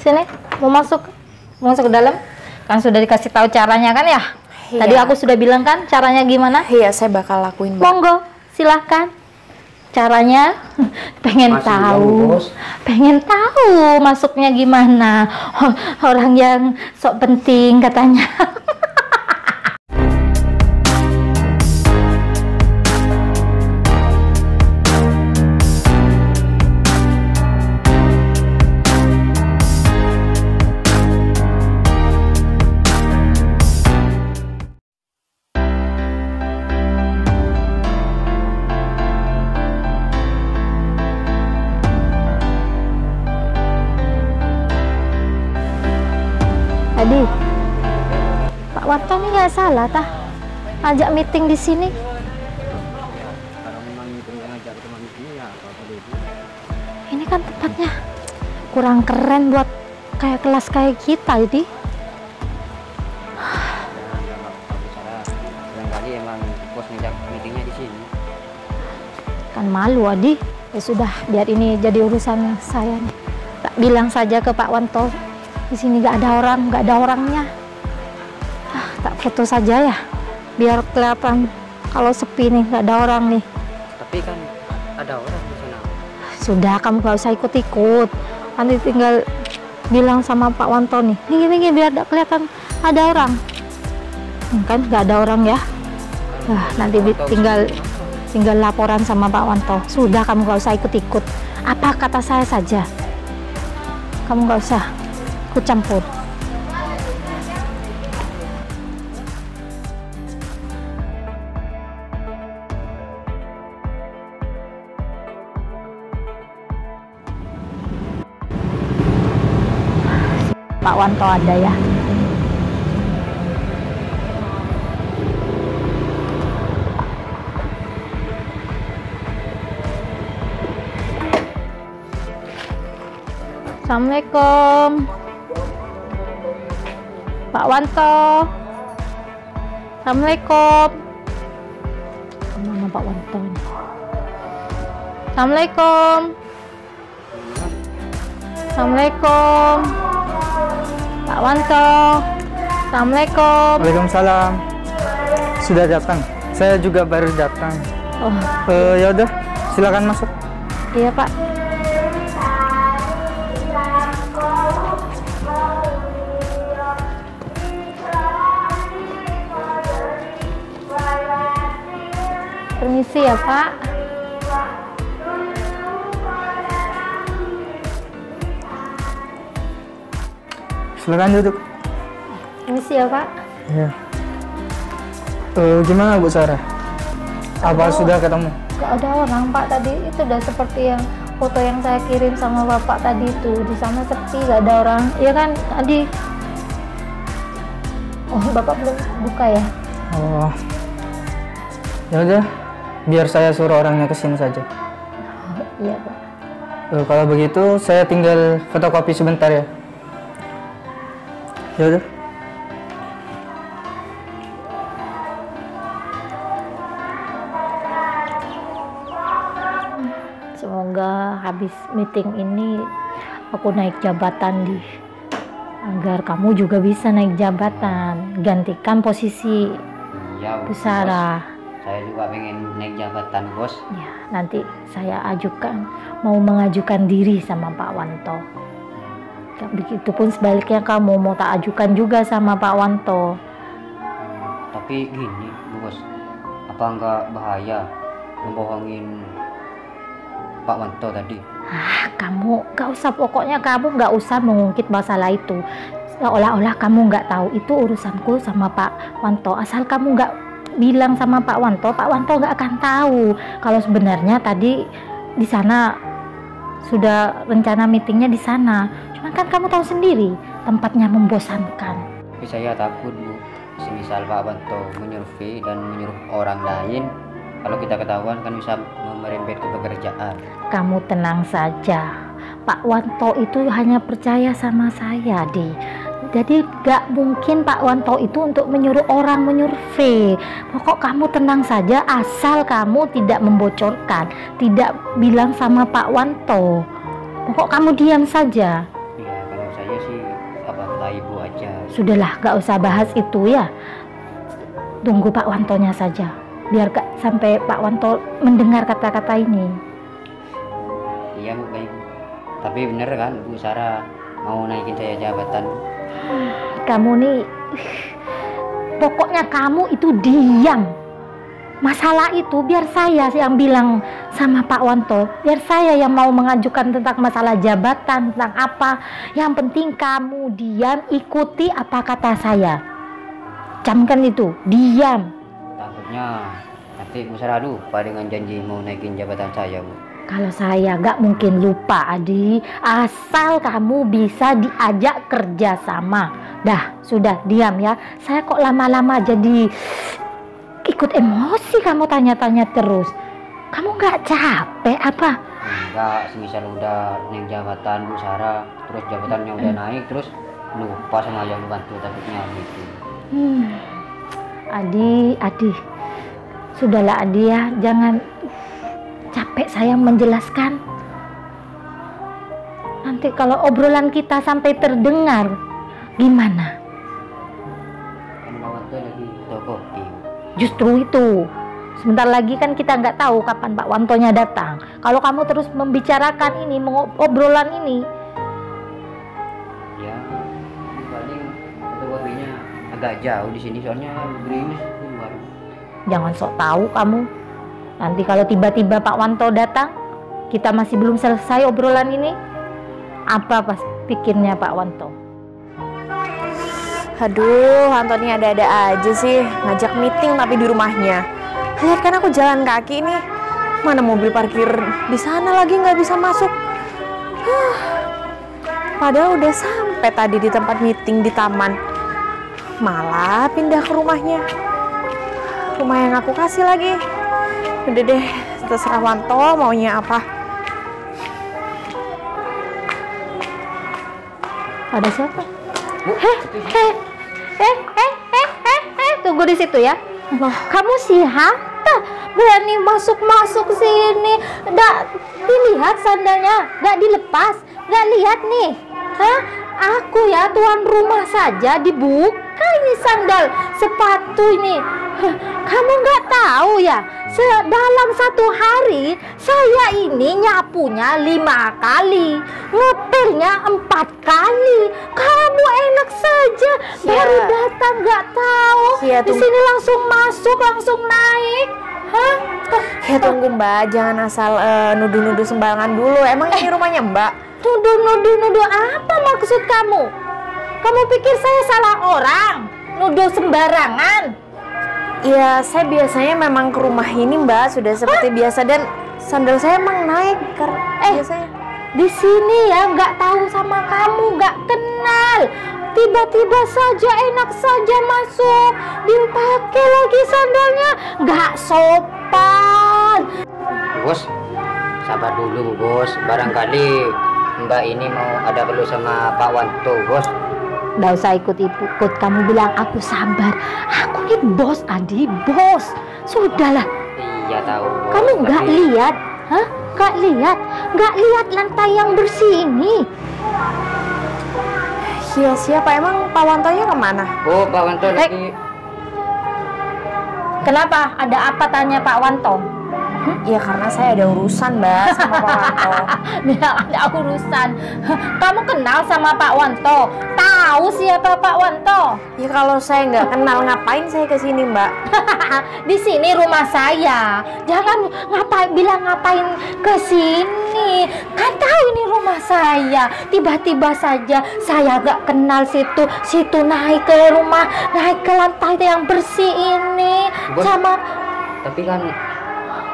Sini, mau masuk ke dalam. Kan sudah dikasih tahu caranya kan ya? Iya. Tadi aku sudah bilang kan caranya gimana? Iya, saya bakal lakuin, Mbak. Monggo, silahkan. Caranya pengen Masih tahu. jauh, Bos. Pengen tahu masuknya gimana. Orang yang sok penting katanya. Tadi Pak Wanto ini nggak salah tah ajak meeting di sini. Kalau memang itu ngajak teman meeting ya apa dulu. Ini kan tempatnya kurang keren buat kayak kelas kayak kita jadi. Barangkali emang bos ngajak meetingnya di sini. Kan malu Adi. Ya sudah, biar ini jadi urusan saya nih. Tak bilang saja ke Pak Wanto di sini nggak ada orangnya. Tak foto saja ya, biar kelihatan kalau sepi nih, nggak ada orang nih. Tapi kan ada orang di sana. Sudah, kamu gak usah ikut-ikut. Nanti tinggal bilang sama Pak Wanto nih, nih biar tidak kelihatan ada orang. Kan nggak ada orang ya. Nanti tinggal laporan sama Pak Wanto. Sudah, kamu gak usah ikut-ikut. Apa kata saya saja. Kamu gak usah ikut campur. Pak Wanto ada ya. Assalamualaikum Pak Wanto. Assalamualaikum. Mana Pak Wanto ini? Assalamualaikum. Assalamualaikum Pak Wanto. Assalamualaikum. Waalaikumsalam. Sudah datang. Saya juga baru datang. Oh, Ya udah, silakan masuk. iya Pak. Permisi ya Pak. Silakan duduk. Permisi ya Pak. Ya. Gimana Bu Sarah? Apa sudah ketemu? Gak ada orang Pak, tadi itu udah seperti yang foto yang saya kirim sama Bapak tadi itu. Di sana sepi, gak ada orang. Iya kan tadi. Oh, Bapak belum buka ya? Oh. Ya udah, biar saya suruh orangnya ke sini saja. Oh, iya Pak. Kalau begitu saya tinggal fotokopi sebentar ya. Ya udah. Semoga habis meeting ini aku naik jabatan agar kamu juga bisa naik jabatan, gantikan posisi Iya, Bu Sarah. saya juga pengen naik jabatan, Bos. Ya, nanti saya mau mengajukan diri sama Pak Wanto. Begitupun sebaliknya kamu mau tak ajukan juga sama Pak Wanto. Tapi gini, Bos. Apa nggak bahaya membohongin Pak Wanto tadi? Kamu pokoknya kamu nggak usah mengungkit masalah itu. Seolah-olah kamu nggak tahu, itu urusanku sama Pak Wanto. Asal kamu nggak bilang sama Pak Wanto nggak akan tahu kalau sebenarnya tadi di sana sudah rencana meetingnya di sana. Cuman kan kamu tahu sendiri tempatnya membosankan. Tapi saya takut, Bu. Semisal Pak Wanto menyurvei dan menyuruh orang lain, kalau kita ketahuan kan bisa merembet ke pekerjaan. Kamu tenang saja. Pak Wanto itu hanya percaya sama saya, Di. Jadi gak mungkin Pak Wanto itu untuk menyuruh orang menyurvei. Pokok kamu tenang saja, asal kamu tidak membocorkan, tidak bilang sama Pak Wanto. Pokok kamu diam saja. Iya, kalau saya saya sih apa kata ibu aja. Sudahlah, gak usah bahas itu ya. Tunggu Pak Wantonya saja, biar gak sampai Pak Wanto mendengar kata-kata ini. Iya Bu, baik. Tapi bener kan Bu Sarah mau naikin saya jabatan? Kamu nih, pokoknya kamu itu diam. Masalah itu biar saya yang bilang sama Pak Wanto, biar saya yang mau mengajukan tentang masalah jabatan, tentang apa. Yang penting kamu diam, ikuti apa kata saya. Camkan itu, diam. Takutnya nanti Bu Sarah lupa dengan janji mau naikin jabatan saya Bu. Kalau saya gak mungkin lupa Adi, asal kamu bisa diajak kerja sama. Dah, sudah diam ya. Saya kok lama-lama jadi ikut emosi, kamu tanya-tanya terus. Kamu gak capek apa? Enggak, semisal udah naik jabatan Bu Sarah, terus jabatannya udah naik, terus lupa sama yang bantu takutnya gitu. Adi, sudahlah Adi ya, jangan capek saya menjelaskan. Nanti kalau obrolan kita sampai terdengar, gimana? Kan Pak Wanto lagi kopi. Justru itu, sebentar lagi kan kita nggak tahu kapan Pak Wantonya datang. Kalau kamu terus membicarakan ini, obrolan ini, Ya, paling kopinya agak jauh di sini soalnya gerimis keluar. jangan sok tahu kamu. Nanti kalau tiba-tiba Pak Wanto datang, kita masih belum selesai obrolan ini, apa pas pikirnya Pak Wanto? Aduh, Antoni ada-ada aja sih ngajak meeting tapi di rumahnya. Lihat kan aku jalan kaki nih, mana mobil parkir di sana lagi nggak bisa masuk. Padahal udah sampai tadi di tempat meeting di taman, malah pindah ke rumahnya. Rumah yang aku kasih lagi. Udah deh, terserah Wanto maunya apa. Ada siapa? Bu, Tunggu di situ ya. Kamu siapa? Berani masuk sini? Nggak dilihat sandalnya? Nggak dilepas? Nggak lihat nih? Hah? Aku ya tuan rumah saja dibuka ini sandal sepatu ini. Kamu nggak tahu ya? Dalam satu hari saya ini nyapunya 5 kali, ngepelnya 4 kali. Kamu enak saja baru datang nggak tahu. Di sini langsung masuk, langsung naik. Hah? Ya tunggu Mbak, jangan asal nuduh-nuduh sembarangan dulu. Emang ini rumahnya Mbak? Nuduh apa maksud kamu? Kamu pikir saya salah orang? Nuduh sembarangan? Ya, saya biasanya memang ke rumah ini Mbak, sudah seperti biasa dan sandal saya emang naik karena biasanya. Di sini ya nggak tahu sama kamu, nggak kenal. Tiba-tiba saja enak saja masuk, dipakai lagi sandalnya, nggak sopan. Bos, sabar dulu Bos. Barangkali Mbak ini mau ada perlu sama Pak Wanto Bos. Nggak usah ikut-ikut, kamu bilang aku sabar. Aku ini bos Adi, bos. Sudahlah. Iya tahu Bos. Kamu nggak tapi- lihat? Hah? Nggak lihat lantai yang bersih ini? Iya siapa emang Pak Wantonya kemana? Oh, Pak Wanto lagi. Kenapa? Ada apa tanya Pak Wanto? Ya karena saya ada urusan Mbak sama Pak Wanto. Bilang ada urusan. Kamu kenal sama Pak Wanto? Tahu siapa Pak Wanto? Ya kalau saya nggak kenal ngapain saya ke sini Mbak? Di sini rumah saya. Jangan ngapain ke sini. Kan tahu ini rumah saya. Tiba-tiba saja saya nggak kenal situ naik ke rumah, naik ke lantai yang bersih ini. Bos, Sama tapi kan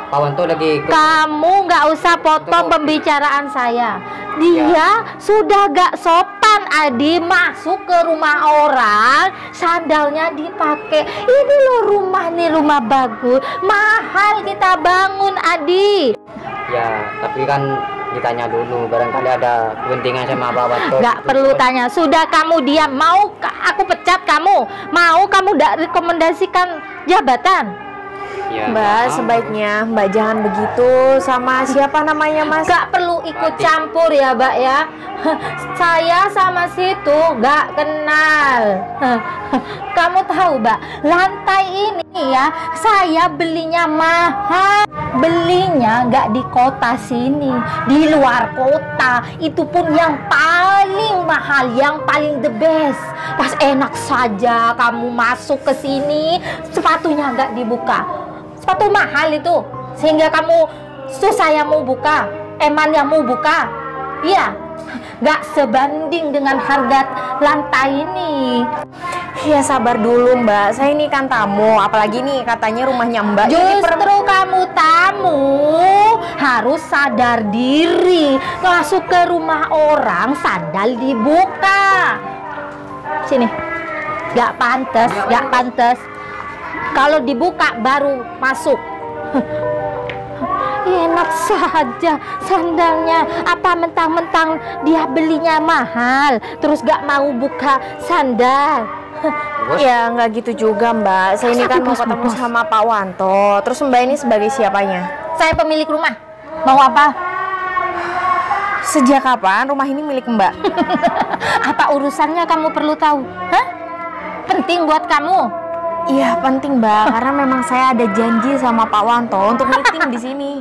Pak Wanto lagi ke... kamu nggak usah potong pembicaraan saya. Dia sudah gak sopan Adi, masuk ke rumah orang, sandalnya dipakai. Ini loh rumah nih, rumah bagus, mahal kita bangun Adi. Ya, tapi kan ditanya dulu, barangkali ada kepentingan sama Pak Wanto. Gak perlu tanya, sudah kamu diam. Mau aku pecat kamu? Mau kamu rekomendasikan jabatan? Ya, Mbak, maaf. sebaiknya Mbak jangan begitu sama siapa namanya Mas? Gak perlu ikut Adik. campur ya, Mbak ya. Saya sama situ gak kenal. Kamu tahu, Mbak, lantai ini ya saya belinya mahal. Belinya gak di kota sini, di luar kota. Itu pun yang paling mahal, yang paling the best. Pas enak saja kamu masuk ke sini, sepatunya gak dibuka. Sepatu mahal itu, sehingga kamu susah yang mau buka, eman yang mau buka. Iya, gak sebanding dengan harga lantai ini. Ya sabar dulu Mbak, saya ini kan tamu, apalagi nih katanya rumahnya Mbak. Ini Justru kamu tamu harus sadar diri. Masuk ke rumah orang sandal dibuka. Sini, gak pantas, gak pantas. Kalau dibuka baru masuk. Enak saja sandalnya. Apa mentang-mentang dia belinya mahal, terus gak mau buka sandal. Bos, Ya nggak gitu juga Mbak, saya ini kan mau Bos, ketemu bos. sama Pak Wanto. Terus Mbak ini sebagai siapanya? Saya pemilik rumah. Mau apa? Sejak kapan rumah ini milik Mbak? Apa urusannya kamu perlu tahu? Hah? Penting buat kamu? Iya penting Mbak, karena memang saya ada janji sama Pak Wanto untuk meeting di sini.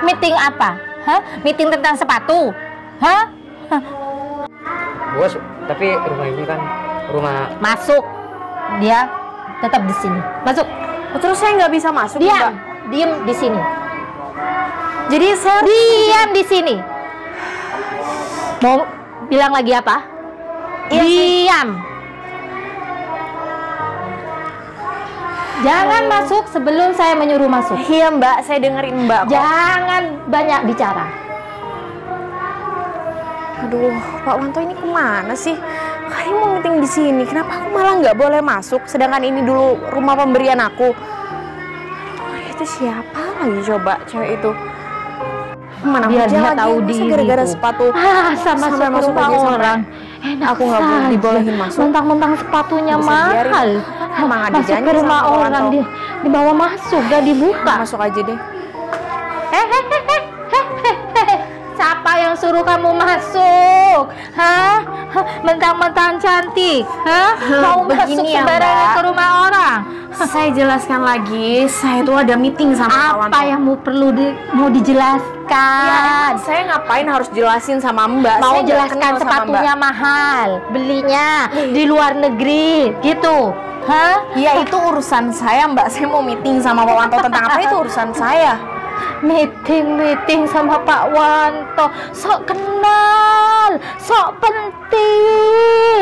Meeting apa? Hah? Meeting tentang sepatu? Hah? bos, tapi rumah ini kan rumah Masuk. Dia tetap di sini. Masuk. Terus saya nggak bisa masuk Diam. Mbak. Diam di sini. Jadi saya Diam di sini. Mau bilang lagi apa? Iya, Diam. Jangan masuk sebelum saya menyuruh masuk. Iya Mbak, saya dengerin Mbak kok. Jangan banyak bicara. Aduh, Pak Wanto ini kemana sih? Kayaknya mau meeting di sini. Kenapa aku malah nggak boleh masuk? Sedangkan ini dulu rumah pemberian aku. Aduh, itu siapa lagi coba cewek itu? Mana Biar aja dia lagi, tahu masa diri gara-gara tuh. sepatu. Sama Sampai masuk rumah aja sampai orang. Enak aku nggak boleh saja. dibolehin masuk. Mentang-mentang sepatunya Bisa biarin. mahal. Emang ada Masuk janji ke rumah sama Pak orang Wanto. dibawa masuk, gak dibuka. Masuk aja deh. Hehehe. Siapa yang suruh kamu masuk? Hah? Mentang-mentang cantik? Hah? Mau masuk Begini ya, sembarangan Mbak. ke rumah orang? Saya jelaskan lagi, saya itu ada meeting sama Pak Wanto. Apa yang mau dijelaskan? Ya, saya ngapain harus jelasin sama Mbak? Mau Saya nggak jelaskan kenal sama sepatunya mahal, belinya di luar negeri, gitu. Hah? Mbak. Ya itu urusan saya Mbak. Saya mau meeting sama Pak Wanto tentang apa itu urusan saya. Meeting sama Pak Wanto, sok kenal, sok penting.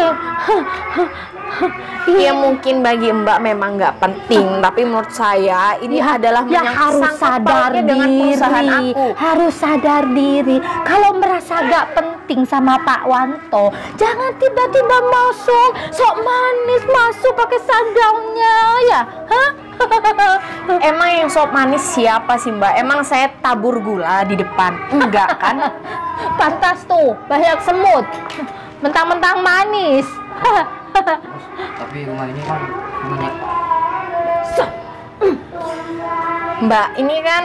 Ya mungkin bagi Mbak memang nggak penting, tapi menurut saya ini adalah ya harus menyangkut sadar pautnya dengan perusahaan diri, aku. harus sadar diri. Kalau merasa gak penting sama Pak Wanto, jangan tiba-tiba masuk, sok manis masuk pakai sandalnya, ya, hah? Emang yang sop manis siapa sih Mbak? Emang saya tabur gula di depan? Enggak kan? Pantas tuh, banyak semut, mentang-mentang manis. tapi rumah ini kan rumahnya Mbak, ini kan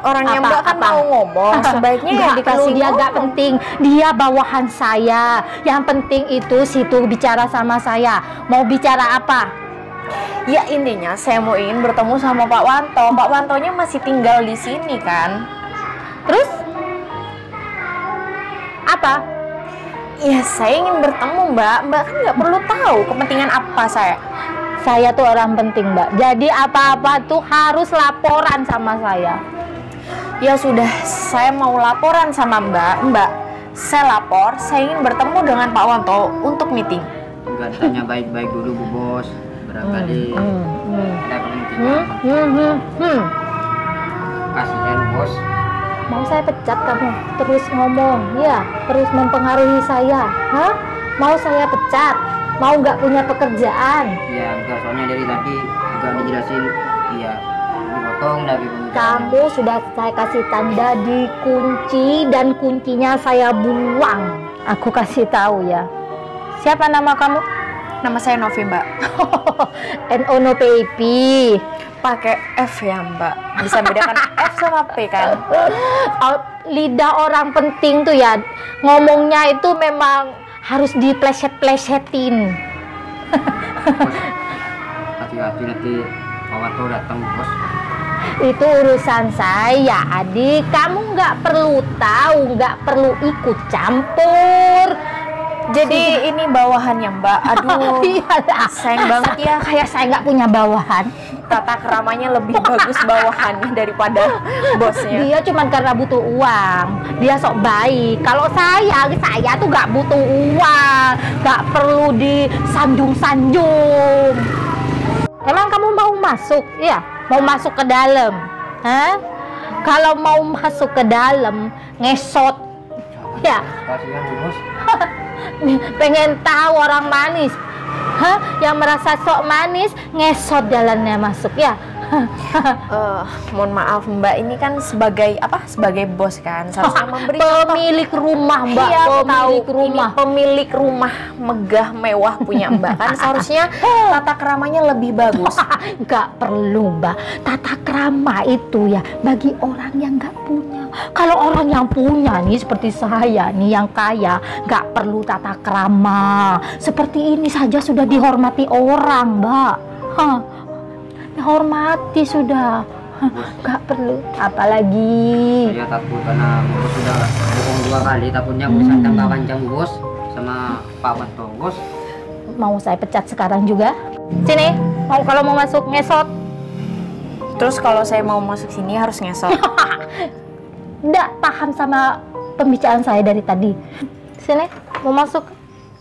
orangnya Apa, Mbak kan apa? mau ngomong. Sebaiknya ya Nggak perlu, dikasih dia ngomong. gak penting. Dia bawahan saya. Yang penting itu situ bicara sama saya. Mau bicara apa? Ya intinya saya mau ingin bertemu sama Pak Wanto. Pak Wantonya masih tinggal di sini kan? Terus? Apa? Ya saya ingin bertemu Mbak. Mbak kan nggak perlu tahu kepentingan apa saya. Saya tuh orang penting, Mbak. Jadi apa-apa tuh harus laporan sama saya. Ya sudah, saya mau laporan sama Mbak. Mbak, saya lapor. Saya ingin bertemu dengan Pak Wanto untuk meeting. enggak tanya baik-baik dulu Bu Bos. Barangkali ada kepentingan. Kasihan Bos. Mau saya pecat kamu? Terus ngomong, ya, terus mempengaruhi saya. Hah? Mau saya pecat? Mau nggak punya pekerjaan? Ya enggak, soalnya dari tadi juga dijelasin iya dipotong lagi pembicaraannya. Kamu sudah saya kasih tanda dikunci dan kuncinya saya buang. Aku kasih tahu ya. Siapa nama kamu? Nama saya Novi Mbak. NO no PIP. pakai F ya Mbak. Bisa bedakan F sama P kan? Lidah orang penting tuh ya, ngomongnya itu memang harus dipleset-plesetin. Hati-hati nanti Pak Wanto datang, Bos. Itu urusan saya, adik. Kamu nggak perlu tahu, nggak perlu ikut campur. Jadi ini bawahannya Mbak. Aduh, Iyalah, sayang banget ya. kayak saya nggak punya bawahan. Tata keramanya lebih bagus bawahannya daripada bosnya. Dia cuma karena butuh uang. Dia sok baik. Kalau saya tuh nggak butuh uang, nggak perlu disanjung-sanjung. Emang kamu mau masuk? Iya, mau masuk ke dalam. Hah? Kalau mau masuk ke dalam, ngesot. Ya, Kasihan Bu Bos. pengen tahu orang manis. Hah? Yang merasa sok manis, ngesot jalannya masuk ya. Mohon maaf Mbak, ini kan sebagai apa? Sebagai bos kan, seharusnya memberi Pemilik rumah, Mbak. Iya, aku tahu. Pemilik rumah. Ini pemilik rumah megah mewah punya Mbak kan, seharusnya tata keramanya lebih bagus. Nggak perlu, Mbak. Tata krama itu ya bagi orang yang nggak punya. Kalau orang yang punya nih seperti saya nih yang kaya, nggak perlu tata krama. Seperti ini saja sudah dihormati orang, Mbak. Hah, dihormati sudah. Hah, nggak perlu. Apalagi Saya takut karena Bu Bos sudah bohong 2 kali, takutnya urusan tambah panjang Bu Bos sama Pak Wanto, Bos. mau saya pecat sekarang juga. Sini, kalau mau masuk ngesot. Terus kalau saya mau masuk sini harus ngesot. Nggak paham sama pembicaraan saya dari tadi. Sini, mau masuk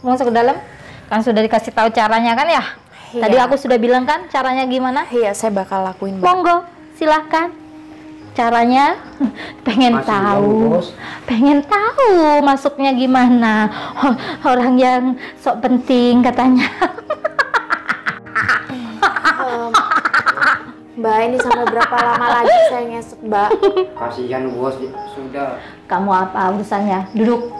ke dalam. Kan sudah dikasih tahu caranya kan ya? Iya. Tadi aku sudah bilang kan caranya gimana? Iya, saya bakal lakuin Mbak. Monggo, silahkan. Caranya pengen Masih tahu, jauh, Bos. pengen tahu masuknya gimana. Orang yang sok penting katanya. Mbak, ini sampai berapa lama lagi saya ngesot Mbak? Kasihan Bos, sudah. Kamu apa urusannya? Duduk.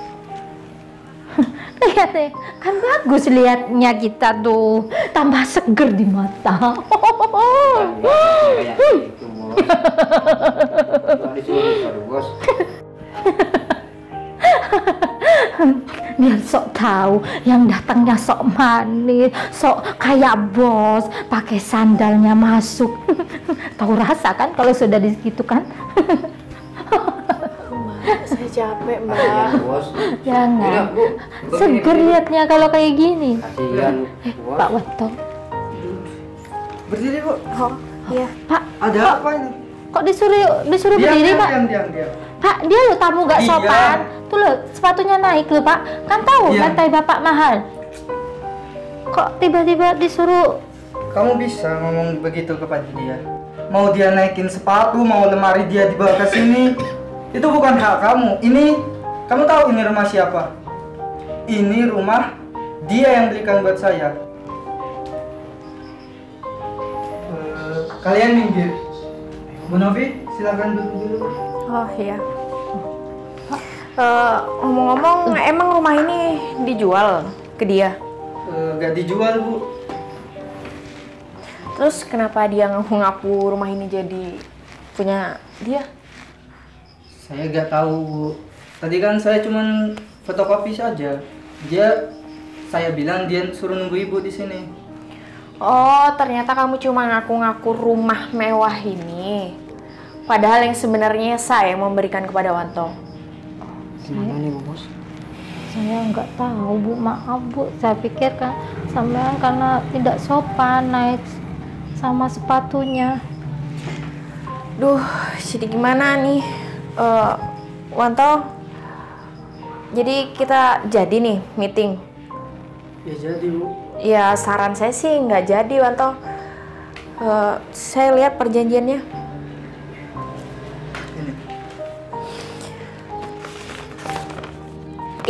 Lihat deh, kan bagus lihatnya kita tuh, tambah seger di mata. Kayak gitu Bos. Cuma disuruh aduh, Bos. Biar sok tahu yang datangnya sok manis, sok kayak bos, pakai sandalnya masuk. Tahu rasa kan kalau sudah di situ kan? Saya capek Mbak. Kasihan Bos. Jangan. Udah, Bu. Seger lihatnya kalau kayak gini. Kasihan Bos. Pak Wanto, Berdiri Bu. Oh, iya. Pak, Ada apa ini? kok disuruh berdiri Pak? Diam. Pak, dia lo tamu gak Iya. sopan. Tuh lo, sepatunya naik lo Pak. Kan tahu Iya. lantai Bapak mahal. Kok tiba-tiba disuruh? Kamu bisa ngomong begitu kepada dia. Mau dia naikin sepatu, mau lemari dia dibawa ke sini, itu bukan hak kamu. Ini, kamu tahu ini rumah siapa? Ini rumah dia yang belikan buat saya. Kalian minggir. Bu Novi, silakan duduk dulu. Oh iya. Ngomong-ngomong, emang rumah ini dijual ke dia? Gak dijual Bu. Terus kenapa dia ngaku-ngaku rumah ini jadi punya dia? Saya gak tahu Bu. Tadi kan saya cuman fotokopi saja. Saya bilang dia suruh nunggu ibu di sini. Oh, ternyata kamu cuma ngaku-ngaku rumah mewah ini. Padahal yang sebenarnya saya yang memberikan kepada Wanto. Gimana nih Bu Bos? Saya nggak tahu Bu, maaf Bu. Saya pikir kan sampean karena tidak sopan naik sama sepatunya. Duh, jadi gimana nih? Wanto, jadi kita jadi nih meeting. Ya jadi Bu. Ya saran saya sih nggak jadi Wanto. Saya lihat perjanjiannya.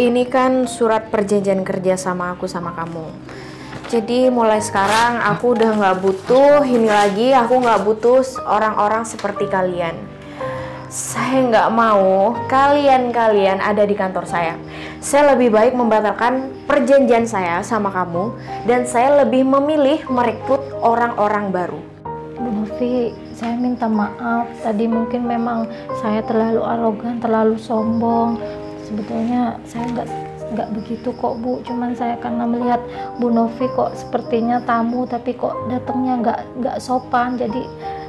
Ini kan surat perjanjian kerja sama aku sama kamu. Jadi mulai sekarang aku udah nggak butuh ini lagi. Aku nggak butuh orang-orang seperti kalian. Saya nggak mau kalian ada di kantor saya. Saya lebih baik membatalkan perjanjian saya sama kamu. Dan saya lebih memilih merekrut orang-orang baru. Bu, Bu Novi, saya minta maaf. Tadi mungkin memang saya terlalu arogan, terlalu sombong. Sebetulnya saya nggak begitu kok Bu. Cuman saya karena melihat Bu Novi kok sepertinya tamu, tapi kok datangnya nggak sopan. Jadi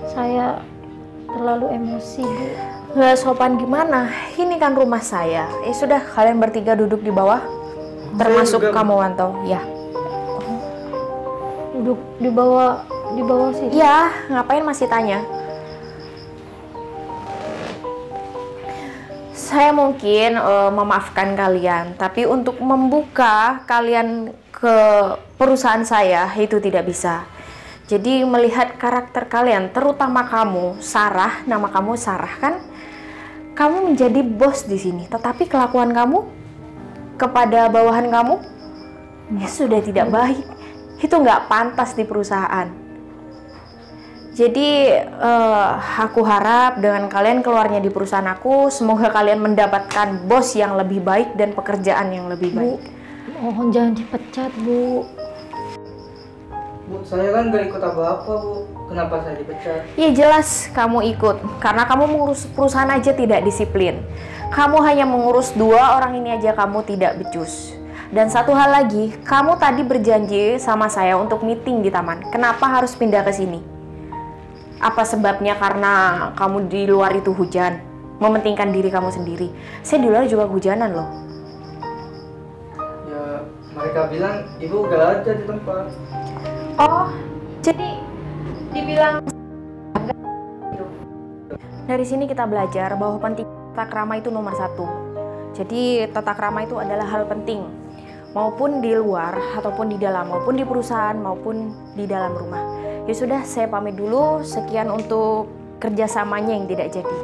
saya terlalu emosi Bu. Nggak sopan gimana? Ini kan rumah saya. Sudah, kalian bertiga duduk di bawah. Termasuk juga, Bu. kamu, Wanto. Ya. Duduk di bawah sini. Ya, ngapain masih tanya? Saya mungkin memaafkan kalian, tapi untuk membuka kalian ke perusahaan saya itu tidak bisa. Jadi melihat karakter kalian, terutama kamu, Sarah, nama kamu Sarah kan? Kamu menjadi bos di sini, tetapi kelakuan kamu kepada bawahan kamu ya sudah tidak baik. Itu nggak pantas di perusahaan. Jadi aku harap dengan kalian keluarnya di perusahaan aku, semoga kalian mendapatkan bos yang lebih baik dan pekerjaan yang lebih baik. Mohon jangan dipecat Bu. Bu, saya kan gak ikut apa-apa Bu. Kenapa saya dipecat? Ya jelas kamu ikut, karena kamu mengurus perusahaan aja tidak disiplin. Kamu hanya mengurus 2 orang ini aja kamu tidak becus. Dan satu hal lagi, kamu tadi berjanji sama saya untuk meeting di taman. Kenapa harus pindah ke sini? Apa sebabnya? Karena kamu di luar itu hujan, mementingkan diri kamu sendiri. Saya di luar juga hujanan loh. Ya, mereka bilang ibu gak ada di tempat. Oh, jadi dibilang dari sini kita belajar bahwa penting tata krama itu nomor 1. Jadi tata krama itu adalah hal penting, maupun di luar ataupun di dalam, maupun di perusahaan maupun di dalam rumah. Ya sudah, saya pamit dulu. Sekian untuk kerjasamanya yang tidak jadi.